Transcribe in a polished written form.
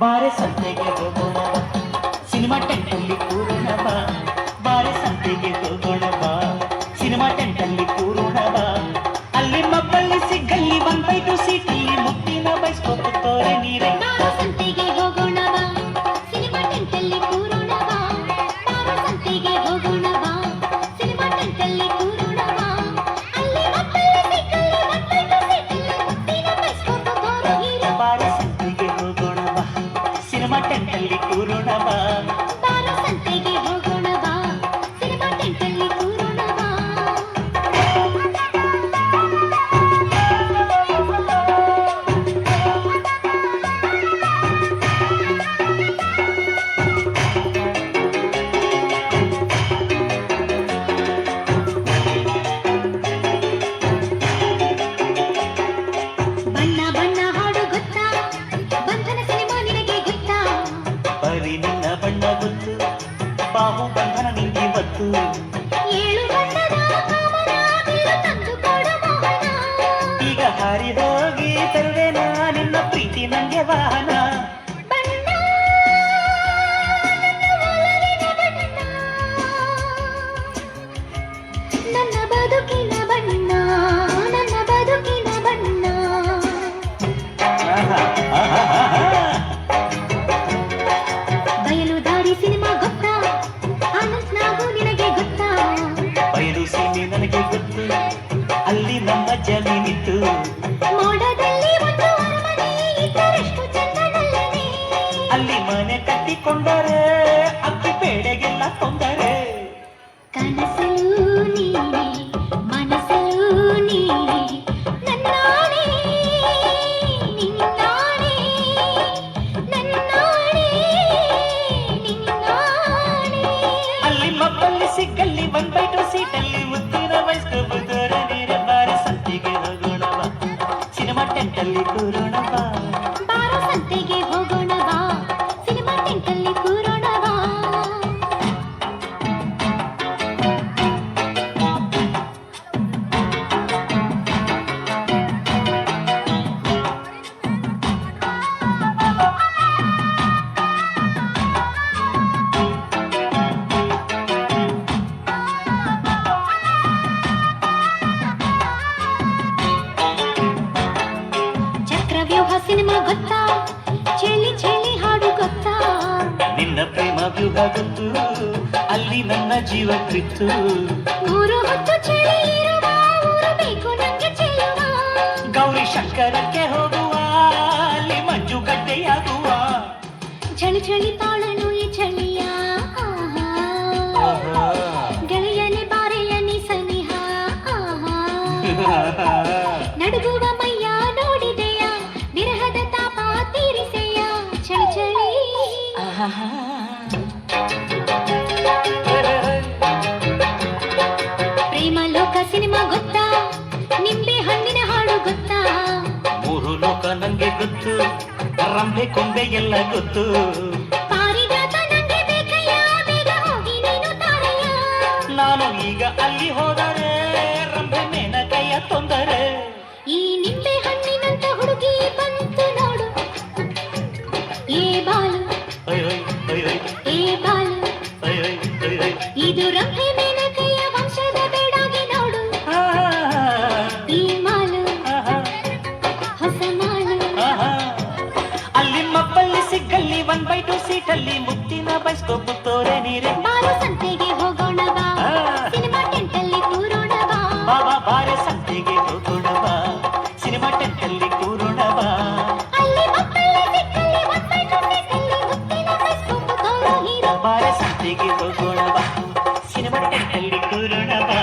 ಬಾರೆ ಸಂತೆಗೆ ಹೋಗೋಣ ಸಿನಿಮಾ ಟೆಂಟಲ್ಲಿ ಕೂರೋಣ ಬಾ, ಬಾರೆ ಸಂತೆಗೆ ಹೋಗೋಣ ಬಾ, ಸಿನಿಮಾ ಟೆಂಟಲ್ಲಿ ಕೂರೋಣ ಬಾ. ಅಲ್ಲಿ ಮಬ್ಬಲ್ಲಿ ಸಿಗ್ಗಲ್ಲಿ 1/2 ಸೀಟಲ್ಲಿ ಮುತ್ತಿನ ಬೈಸ್ಕೋಪ್ ತೋರೆ ನೀರೆ. ಸಂತೆಗೆ ಹೋಗೋಣ ಬಾ, ಸಿನಿಮಾ ಟೆಂಟಲ್ಲಿ ಕೂರೋಣ ಬಾ, ಬಾರ ಸಂತೆಗೆ ಹೋಗೋಣ ಬಾ, ಸಿನಿಮಾ ಟೆಂಟಲ್ಲಿ ಕೂರೋಣ ಬಾ. ಅಲ್ಲಿ ಮಬ್ಬಲ್ಲಿ ಸಿಗ್ಗಲ್ಲಿ 1/2 ಸೀಟಲ್ಲಿ ಮುತ್ತಿನ ಬೈಸ್ಕೋಪ್ ತೋರೆ ನೀರೆ. ಬಾರೆ ಸಂತೆಗೆ ಹೋಗೋಣ ಬಾ, ಸಿನಿಮಾ ಟೆಂಟಲ್ಲಿ ಕೂರೋಣ ಬಾ. ಬಾರ ಸಂತೆಗೆ ಹೋಗೋಣ ಬಾ, ಸಿನಿಮಾ ಟೆಂಟಲ್ಲಿ ಕೂರೋಣ ಬಾ. ಬಣ್ಣ ಬಣ್ಣ ಹಾಡು ಗೊತ್ತಾ, ಬಂಧನ ಸಿನಿಮಾ ನಿನಗೆ ಗೊತ್ತಾ? ಬರೀ ನಿನ್ನ ಬಣ್ಣ ಗೊತ್ತು, ಬಾಹು ಬಂಧನ ನಿಂಗೆ ಗೊತ್ತು. 7 ಬಣ್ಣದ ಕಾಮನ ಬಿಲ್ಲು ತಂದು ಕೊಡು ಮೋಹನ. ಈಗ ಹಾರಿ ಹೋಗಿ ತರುವೆನ ನಿನ್ನ ಪ್ರೀತಿ ನಂಗೆ ವಾಹನ. ಬಣ್ಣ ನನ್ನ ಒಲವಿನ ಬಣ್ಣ, ನನ್ನ ಬದುಕಿನ ಬಣ್ಣ, ನನ್ನ ಬದುಕಿನ ಬಣ್ಣ. ಆಹಾ, ಆಹಾ, ಆಹಾ. ಬಯಲು ದಾರಿ ಸಿನಿಮಾ ಗೊತ್ತಾ, ಆನಂದ್ ನಾಗು ನಿನಗೆ ಗೊತ್ತಾ? ಬಯಲು ಸೀಮೆ ನನಗೆ ಗೊತ್ತು, ಅಲ್ಲಿ ನಮ್ಮ ಜಮೀನಿತ್ತು. ಮೋಡದಲ್ಲಿ ಒಂದು ಅರಮನೆ ಇದ್ದರೆಷ್ಟು ಚಂದನಲ್ಲನೆ. ಅಲ್ಲಿ ಮನೆ ಕಟ್ಟಿಕೊಂಡರೆ ಅಕ್ಕಿ ಬೇಡೆಗೆಲ್ಲ ತೊಂದರೆ. ಕನಸಲು ನೀನೆ, ಮನಸಲು ನೀನೆ, ನನ್ನಾಣೆ ನಿನ್ನಾಣೆ, ನನ್ನಾಣೆ ನಿನ್ನಾಣೆ. ಅಲ್ಲಿ ಮಬ್ಬಲ್ಲಿ ಸಿಗ್ಗಲ್ಲಿ 1/2 ಸೀಟಲ್ಲಿ ಮುತ್ತಿನ ಬೈಸ್ಕೋಪ್ ತೋರೆ ನೀರೆ. ಬಾರೆ ಸಂತೆಗೆ ಹೋಗೋಣ ಬಾ, ಸಿನಿಮಾ ಟೆಂಟಲ್ಲಿ ಕೂರೋಣ ಬಾ. ಬಾರ ಸಂತೆಗೆ ಹೋಗೋಣ ಬಾ, ಸಿನಿಮಾ ಟೆಂಟಲ್ಲಿ ಕೂರೋಣ ಬಾ. ಚಕ್ರವ್ಯೂಹ ಸಿನಿಮಾ ಗೊತ್ತಾ, ಚೆಲ್ಲಿ ಚೆಲ್ಲಿ ಹಾಡು ಗೊತ್ತಾ? ನಿನ್ನ ಪ್ರೇಮ ವ್ಯೂಹ ಗೊತ್ತು, ಅಲ್ಲಿ ನನ್ನ ಜೀವ ಕೃತ್ತು. 3 ಹೊತ್ತು ಚಳಿ ಇರುವ ಊರು ಬೇಕು ನಂಗೆ ಚೆಲ್ಲುವ. ಗೌರಿ ಶಂಕರಕ್ಕೆ ಹೋಗುವ, ಅಲ್ಲಿ ಮಂಜುಗಡ್ಡೆಯಾಗುವ. ಚಳಿ ಚಳಿ ತಾಳನು ಈ ಚಳಿಯ, ಆಹಾ. ಗೆಳೆಯನಿ ಬಾರೆಯನಿ ಸನಿಹ, ಆಹಾ. ನಡುಗುವ ಮೈಯ ನೋಡಿದೆಯ, ವಿರಹದ ತಾಪ ತೀರಿಸೆಯ, ಚಳಿ ಚಳಿ. ಪ್ರೇಮ ಲೋಕ ಸಿನಿಮಾ ಗೊತ್ತಾ, ನಿಂಬೆ ಹಣ್ಣಿನ ಹಾಡು ಗೊತ್ತಾ? 3 ಲೋಕ ನಂಗೆ ಗೊತ್ತು, ರಂಬೆ ಕೊಂಬೆ ಎಲ್ಲ ಗೊತ್ತು. ಪಾರಿಜಾತ ನಂಗೆ ಬೇಕಯ್ಯ, ಬೇಗ ಹೋಗಿ ನೀನು ತಾರಯ್ಯ. ನಾನು ಈಗ ಅಲ್ಲಿ ಹೋದರೆ ರಂಬೆ ಮೇನಕೈಯ ತೊಂದರೆ. ಈ ನಿಂಬೆ ಹಣ್ಣಿನಂತ ಹುಡುಗಿ ಬಂತು ನೋಡು, ಏ ಬಾಲು ಒಯ್ ಒಯ್ ಒಯ್ ಒಯ್ ಏ ಬಾಲು. ಒಯ್ ಒಯ್ ಒಯ್ ಒಯ್. ಇದು ರಂಭೆ ಮೇನಕಯ್ಯ ವಂಶದ ಬೇಡಾಗಿ ನೋಡು, ಈ ಮಾಲು ಆಹಾ, ಹೊಸ ಮಾಲು. ಆಹಾ. ಅಲ್ಲಿ ಮಬ್ಬಲ್ಲಿ ಸಿಗ್ಗಲ್ಲಿ 1/2 ಸೀಟಲ್ಲಿ ಮುತ್ತಿನ ಬೈಸ್ಕೋಪ್ ತೋರೆ ನೀರೆ. ಬಾರು ಸಂತೆಗೆ ಹೋಗೋಣ ಬಾ, ಸಿನಿಮಾ ಟೆಂಟಲ್ಲಿ ಕೂರೋಣ ಬಾ. ಬಾಬಾ ಬಾರೆ ಸಂತೆಗೆ ಹೋಗೋಣ ಬಾ, ಸಿನಿಮಾ ಟೆಂಟಲ್ಲಿ ಕೂರೋಣ ಬಾ. ಅಲ್ಲಿ ಮಕ್ಕಳೇ ಸಿಕ್ಕಲ್ಲಿ 1/2 ಸೀಟಲ್ಲಿ ಮುತ್ತಿನ ಬೈಸ್ಕೋಪ್ ತೋರೋ ಹೀರೋ. ಬಾರೆ ಸಂತೆಗೆ ಹೋಗೋಣ ಬಾ, ಸಿನಿಮಾ ಟೆಂಟಲ್ಲಿ ಕೂರೋಣ ಬಾ.